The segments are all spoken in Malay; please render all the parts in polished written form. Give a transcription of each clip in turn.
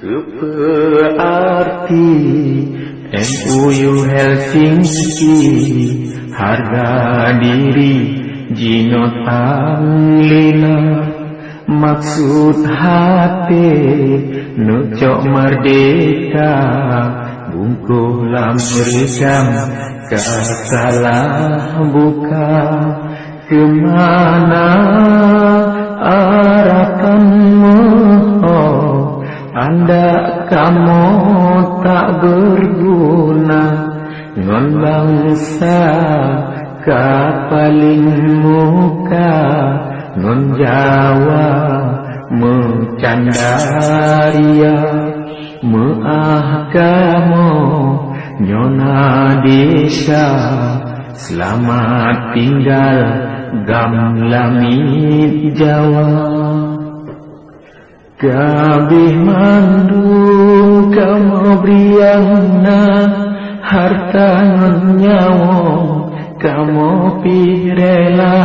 Kepearti MUU Helsinki, harga diri jinotan lina, maksud hati nucok merdeka, bungkuh lamrejam kasalah buka. Kemana arahkanmu, oh, anda kamu tak berguna, ngon bangsa kapaling muka, ngon Jawa mencandaria, meah kamu nyona desa, selamat tinggal gam langit Jawa. Kabeh mandung kamu briangna, harta nyawa kamu pirela,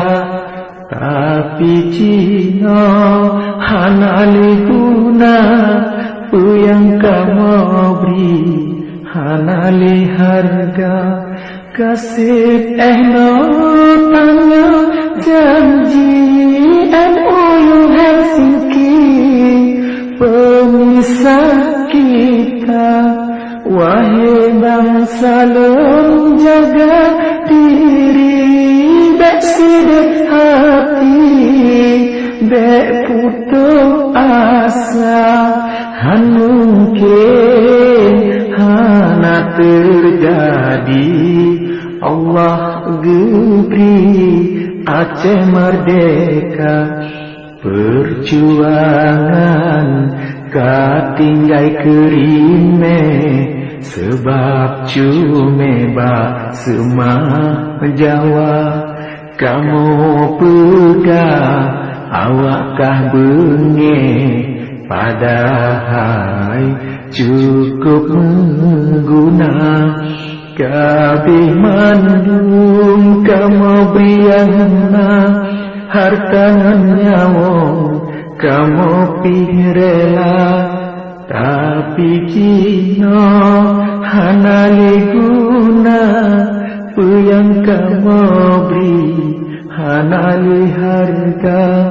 tapi Cina hanali guna, yang kamu beri hanali harga. Kasih no tanya janji MUU Helsinki, pemisah kita. Wahai bangsa lem jaga diri, bek sidik hati, bek putus asa, hanungkin hana terjadi. Allah geberi Aceh merdeka, perjuangan katinggai kerime, sebab cume bak semah Jawa. Kamu pegang awakkah benge, padahal cukup mengguna. Kabeh mandung kamu briangna, harta nyawa kamu pirela, tapi Cina hanali guna, yang kamu beri hanali harga.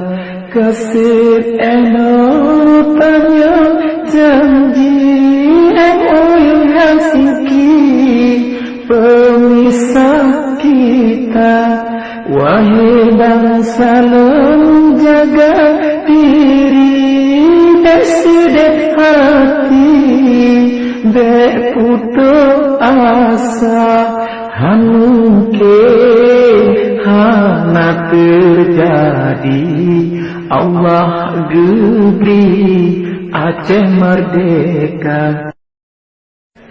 Kasih tanya janji MUU Helsinki, pemisah kita. Wahai bangsa lem jaga diri, bek sidik hati, bek putus asa, hanungkin hana terjadi. Allah geberi Aceh merdeka.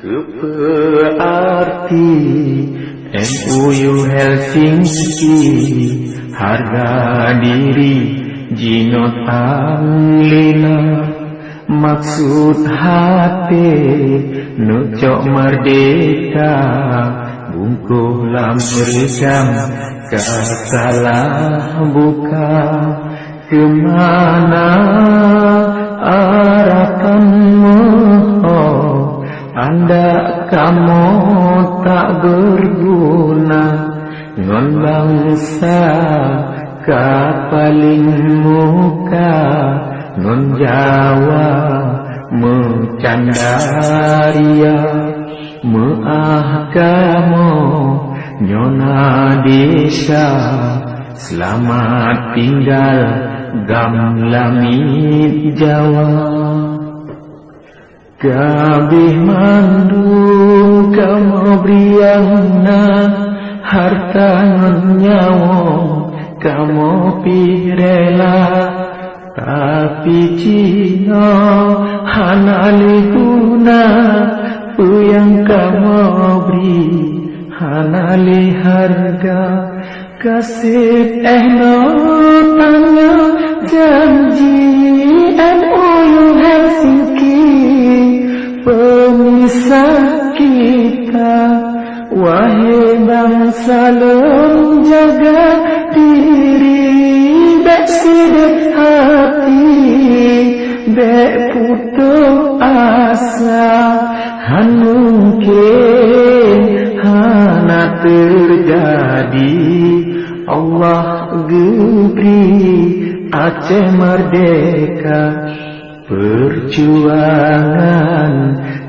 Kepearti MUU Helsinki, harga diri jinotan lina, maksud hati nucok merdeka, bungkuh lamrejam kasalah buka. Kemana arahkanmu, oh, anda kamu tak berguna, ngon bangsa kapaling muka, ngon Jawa mencandaria, meah kamu nyona desa, selamat tinggal gam langit Jawa. Kabeh mandung kamu briangna, harta nyawa kamu pirela, tapi Cina hanali guna, yang kamu beri hanali harga. Kasih no tanya janji MUU Helsinki, pemisah kita. Wahai bangsa lem jaga diri, bek sidik hati, bek putus asa. mungkin hana terjadi. Allah geberi Aceh merdeka, perjuangan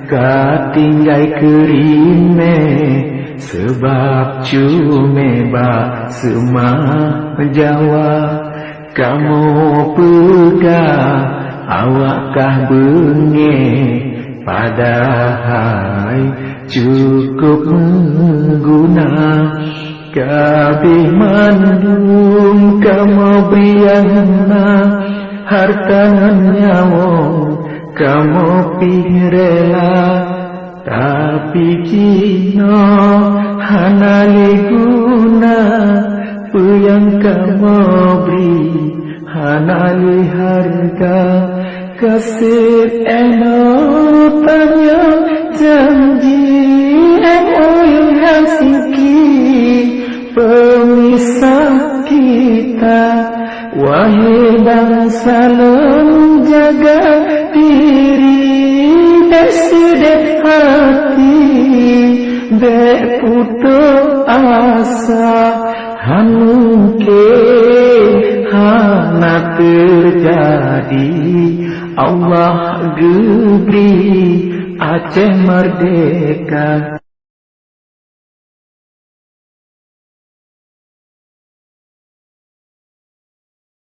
katinggai kerime, sebab cume bak semah Jawa. Kamu pegang awakkah benge, padahal cukup mengguna. Kabeh mandum kamu briana, harta nyawa kamu pirela, tapi cino hanali guna, yang kamu beri hanali harga. Kasih eno tanya janji yang hasiki, pemisah kita. Wahai bangsa jaga diri, bersedih hati, berputus asa. Mungkin hana terjadi. Allah geberi Aceh merdeka.